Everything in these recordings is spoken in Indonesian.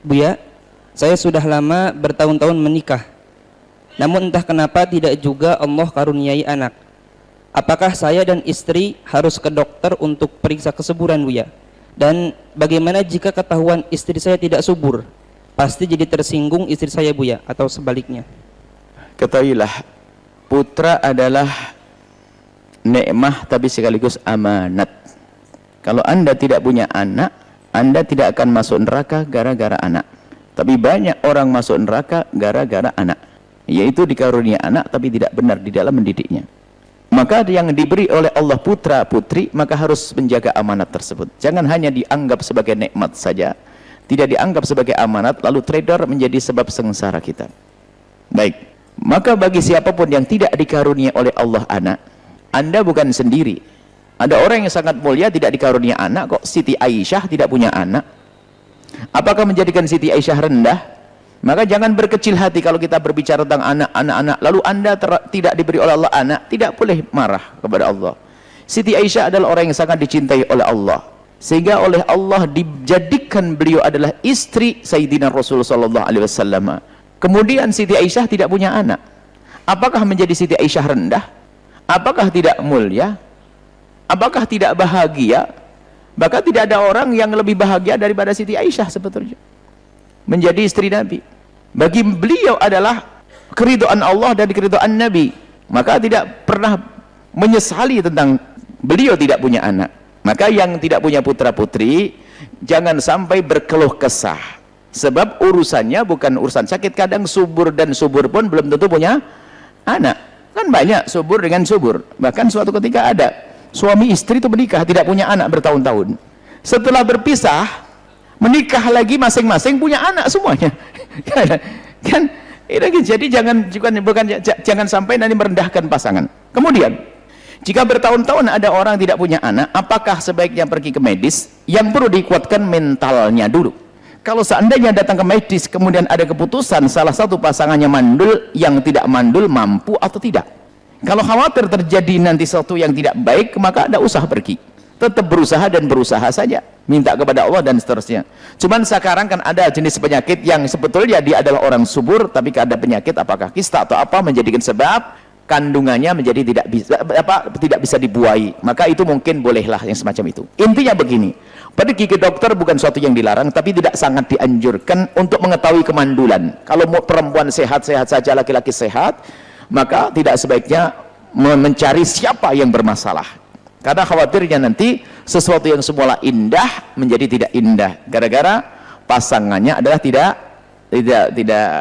Buya, saya sudah lama bertahun-tahun menikah. Namun entah kenapa tidak juga Allah karuniai anak. Apakah saya dan istri harus ke dokter untuk periksa kesuburan, Buya? Dan bagaimana jika ketahuan istri saya tidak subur? Pasti jadi tersinggung istri saya, Buya, atau sebaliknya. Ketahuilah, putra adalah nikmah tapi sekaligus amanat. Kalau Anda tidak punya anak, Anda tidak akan masuk neraka gara-gara anak. Tapi banyak orang masuk neraka gara-gara anak, yaitu dikarunia anak tapi tidak benar di dalam mendidiknya. Maka yang diberi oleh Allah putra putri, maka harus menjaga amanat tersebut. Jangan hanya dianggap sebagai nikmat saja, tidak dianggap sebagai amanat lalu trader menjadi sebab sengsara kita. Baik, maka bagi siapapun yang tidak dikarunia oleh Allah anak, Anda bukan sendiri. Ada orang yang sangat mulia tidak dikarunia anak kok. Siti Aisyah tidak punya anak. Apakah menjadikan Siti Aisyah rendah? Maka jangan berkecil hati kalau kita berbicara tentang anak-anak, lalu Anda tidak diberi oleh Allah anak, tidak boleh marah kepada Allah. Siti Aisyah adalah orang yang sangat dicintai oleh Allah, sehingga oleh Allah dijadikan beliau adalah istri Sayyidina Rasul sallallahu alaihi wasallam. Kemudian Siti Aisyah tidak punya anak. Apakah menjadi Siti Aisyah rendah? Apakah tidak mulia? Apakah tidak bahagia? Bahkan tidak ada orang yang lebih bahagia daripada Siti Aisyah sebetulnya menjadi istri Nabi. Bagi beliau adalah keridhaan Allah dan keridhaan Nabi, maka tidak pernah menyesali tentang beliau tidak punya anak. Maka yang tidak punya putra putri jangan sampai berkeluh kesah, sebab urusannya bukan urusan sakit. Kadang subur dan subur pun belum tentu punya anak. Kan banyak subur dengan subur. Bahkan suatu ketika ada suami istri itu menikah tidak punya anak bertahun-tahun, setelah berpisah menikah lagi masing-masing punya anak semuanya. Kan jadi jangan sampai nanti merendahkan pasangan. Kemudian jika bertahun-tahun ada orang tidak punya anak, apakah sebaiknya pergi ke medis? Yang perlu dikuatkan mentalnya dulu. Kalau seandainya datang ke medis kemudian ada keputusan salah satu pasangannya mandul, yang tidak mandul mampu atau tidak. Kalau khawatir terjadi nanti sesuatu yang tidak baik, maka ada usaha pergi. Tetap berusaha dan berusaha saja, minta kepada Allah dan seterusnya. Cuman sekarang kan ada jenis penyakit yang sebetulnya dia adalah orang subur, tapi ada penyakit apakah kista atau apa menjadikan sebab kandungannya menjadi tidak bisa dibuai. Maka itu mungkin bolehlah yang semacam itu. Intinya begini, pergi ke dokter bukan suatu yang dilarang, tapi tidak sangat dianjurkan untuk mengetahui kemandulan. Kalau perempuan sehat-sehat saja, laki-laki sehat, maka tidak sebaiknya mencari siapa yang bermasalah. Karena khawatirnya nanti sesuatu yang semula indah menjadi tidak indah gara-gara pasangannya adalah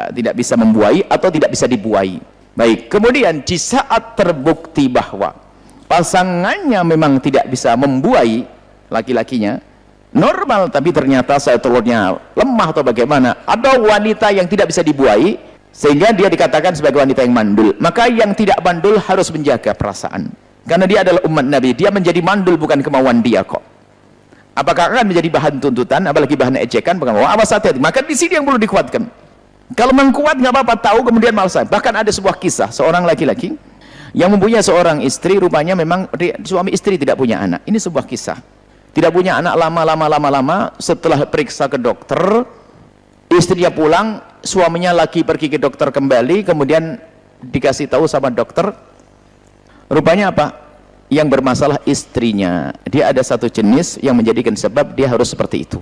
tidak bisa membuai atau tidak bisa dibuai. Baik, kemudian di saat terbukti bahwa pasangannya memang tidak bisa membuai, laki-lakinya normal tapi ternyata saya telurnya lemah atau bagaimana, ada wanita yang tidak bisa dibuai sehingga dia dikatakan sebagai wanita yang mandul, maka yang tidak mandul harus menjaga perasaan. Karena dia adalah umat Nabi, dia menjadi mandul bukan kemauan dia kok. Apakah akan menjadi bahan tuntutan, apalagi bahan ejekan, bukan? Awas hati-hati. Maka di sini yang perlu dikuatkan. Kalau mengkuat nggak apa-apa, tahu kemudian malas. Bahkan ada sebuah kisah seorang laki-laki yang mempunyai seorang istri, rupanya memang suami istri tidak punya anak. Ini sebuah kisah. Tidak punya anak lama, setelah periksa ke dokter, istrinya pulang, suaminya lagi pergi ke dokter kembali, kemudian dikasih tahu sama dokter, rupanya apa? Yang bermasalah istrinya. Dia ada satu jenis yang menjadikan sebab dia harus seperti itu.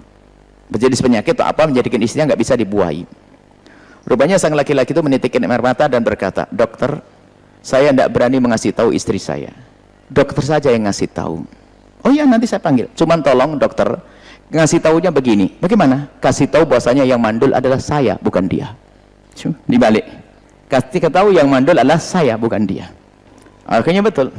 Berjenis penyakit atau apa menjadikan istrinya nggak bisa dibuai. Rupanya sang laki-laki itu menitikkan air mata dan berkata, dokter, saya tidak berani mengasih tahu istri saya. Dokter saja yang ngasih tahu. Oh ya, nanti saya panggil. Cuman tolong dokter, ngasih tahunya begini. Bagaimana? Kasih tahu bahwasanya yang mandul adalah saya, bukan dia. Dibalik. Kasih tahu yang mandul adalah saya, bukan dia. Akhirnya betul.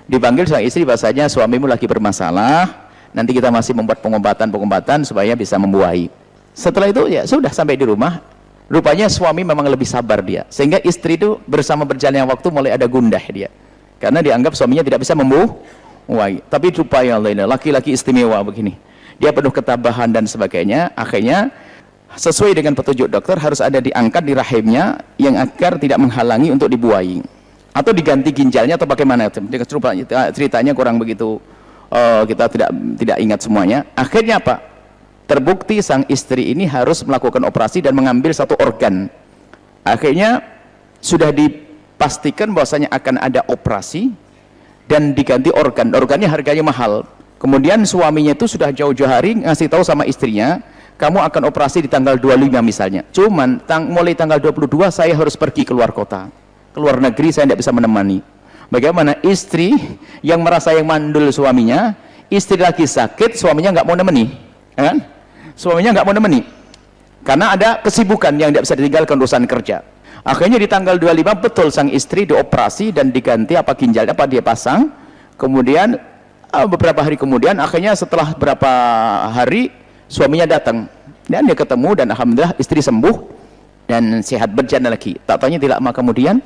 Dipanggil sang istri, bahasanya suamimu lagi bermasalah, nanti kita masih membuat pengobatan supaya bisa membuai. Setelah itu ya sudah sampai di rumah. Rupanya suami memang lebih sabar dia, sehingga istri itu bersama berjalannya waktu mulai ada gundah dia, karena dianggap suaminya tidak bisa membuai. Tapi rupanya laki-laki istimewa begini, dia penuh ketabahan dan sebagainya. Akhirnya sesuai dengan petunjuk dokter harus ada diangkat di rahimnya yang agar tidak menghalangi untuk dibuai, atau diganti ginjalnya atau bagaimana. Ceritanya kurang begitu, kita tidak ingat semuanya. Akhirnya apa? Terbukti sang istri ini harus melakukan operasi dan mengambil satu organ. Akhirnya sudah dipastikan bahwasanya akan ada operasi dan diganti organ. Organnya harganya mahal. Kemudian suaminya itu sudah jauh-jauh hari ngasih tahu sama istrinya, kamu akan operasi di tanggal 25 misalnya. Cuman mulai tanggal 22 saya harus pergi keluar kota, keluar negeri, saya tidak bisa menemani. Bagaimana istri yang merasa yang mandul suaminya, istri lagi sakit, suaminya nggak mau nemeni, kan? Suaminya nggak mau nemeni karena ada kesibukan yang tidak bisa ditinggalkan urusan kerja. Akhirnya di tanggal 25 betul sang istri dioperasi dan diganti apa ginjalnya apa dia pasang. Kemudian beberapa hari kemudian, akhirnya setelah berapa hari suaminya datang dan dia ketemu dan alhamdulillah istri sembuh dan sehat berjalan lagi. Tak taunya tidak lama kemudian,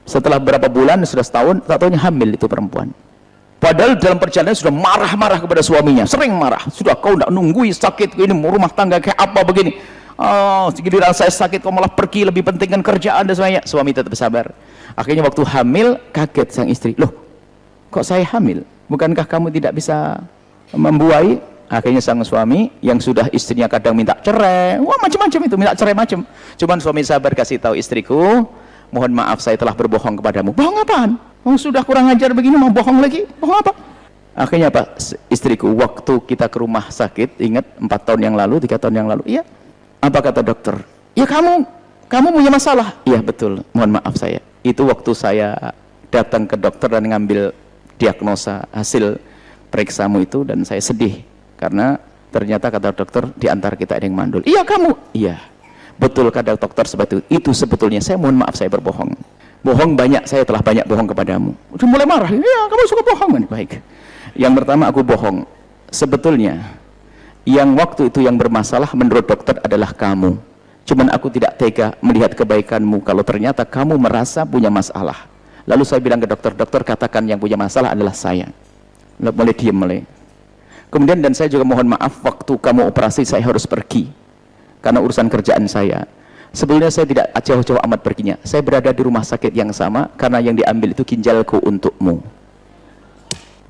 setelah berapa bulan, sudah setahun, tak taunya hamil itu perempuan. Padahal dalam perjalanan sudah marah-marah kepada suaminya, sering marah. Sudah, kau tidak nunggui sakit ini, rumah tangga kayak apa begini. Oh, giliran saya sakit kau malah pergi, lebih pentingkan kerjaan dan sebagainya. Suami tetap sabar. Akhirnya waktu hamil kaget sang istri, loh kok saya hamil? Bukankah kamu tidak bisa membuai? Akhirnya sang suami yang sudah istrinya kadang minta cerai, wah macam-macam itu, minta cerai macam. Cuman suami sabar kasih tahu, istriku, mohon maaf saya telah berbohong kepadamu. Bohong apaan? Oh, sudah kurang ajar begini mau bohong lagi? Bohong apa? Akhirnya apa? Istriku, waktu kita ke rumah sakit, ingat 4 tahun yang lalu, 3 tahun yang lalu, iya. Apa kata dokter? Ya kamu punya masalah. Iya betul, mohon maaf saya. Itu waktu saya datang ke dokter dan ngambil diagnosa hasil periksamu itu, dan saya sedih karena ternyata kata dokter di antara kita ada yang mandul. Iya kamu? Iya. Betul kata dokter seperti itu. Itu sebetulnya saya mohon maaf saya berbohong. Bohong banyak, saya telah banyak bohong kepadamu. Udah mulai marah. Ya kamu suka bohong. Baik. Yang pertama aku bohong. Sebetulnya yang waktu itu yang bermasalah menurut dokter adalah kamu. Cuman aku tidak tega melihat kebaikanmu kalau ternyata kamu merasa punya masalah. Lalu saya bilang ke dokter, dokter katakan yang punya masalah adalah saya. Lalu mulai diam mulai. Kemudian dan saya juga mohon maaf waktu kamu operasi saya harus pergi karena urusan kerjaan saya. Sebelumnya saya tidak jauh-jauh amat perginya. Saya berada di rumah sakit yang sama karena yang diambil itu ginjalku untukmu.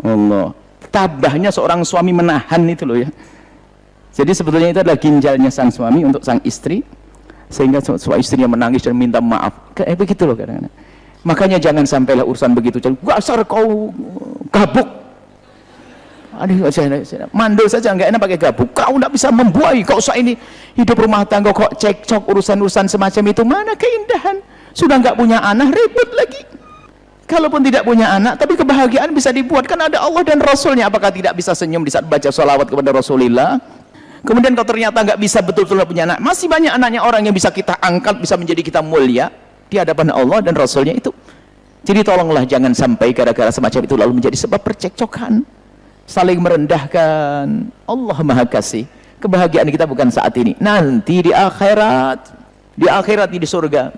Allah. Tabahnya seorang suami menahan itu loh ya. Jadi sebetulnya itu adalah ginjalnya sang suami untuk sang istri, sehingga suami istrinya menangis dan minta maaf. Kayak begitu loh kadang-kadang. Makanya jangan sampailah urusan begitu. Dasar kau gabuk. Aduh, mandul saja nggak enak pakai gabuk. Kau tidak bisa membuai. Kau usah ini hidup rumah tangga kok cekcok urusan-urusan semacam itu. Mana keindahan? Sudah nggak punya anak ribut lagi. Kalaupun tidak punya anak, tapi kebahagiaan bisa dibuat. Kan ada Allah dan Rasulnya. Apakah tidak bisa senyum di saat baca sholawat kepada Rasulullah? Kemudian kalau ternyata nggak bisa betul-betul punya anak, masih banyak anaknya orang yang bisa kita angkat, bisa menjadi kita mulia di hadapan Allah dan Rasulnya itu. Jadi tolonglah jangan sampai gara-gara semacam itu lalu menjadi sebab percekcokan, saling merendahkan. Allah Maha Kasih. Kebahagiaan kita bukan saat ini, nanti di akhirat, di surga.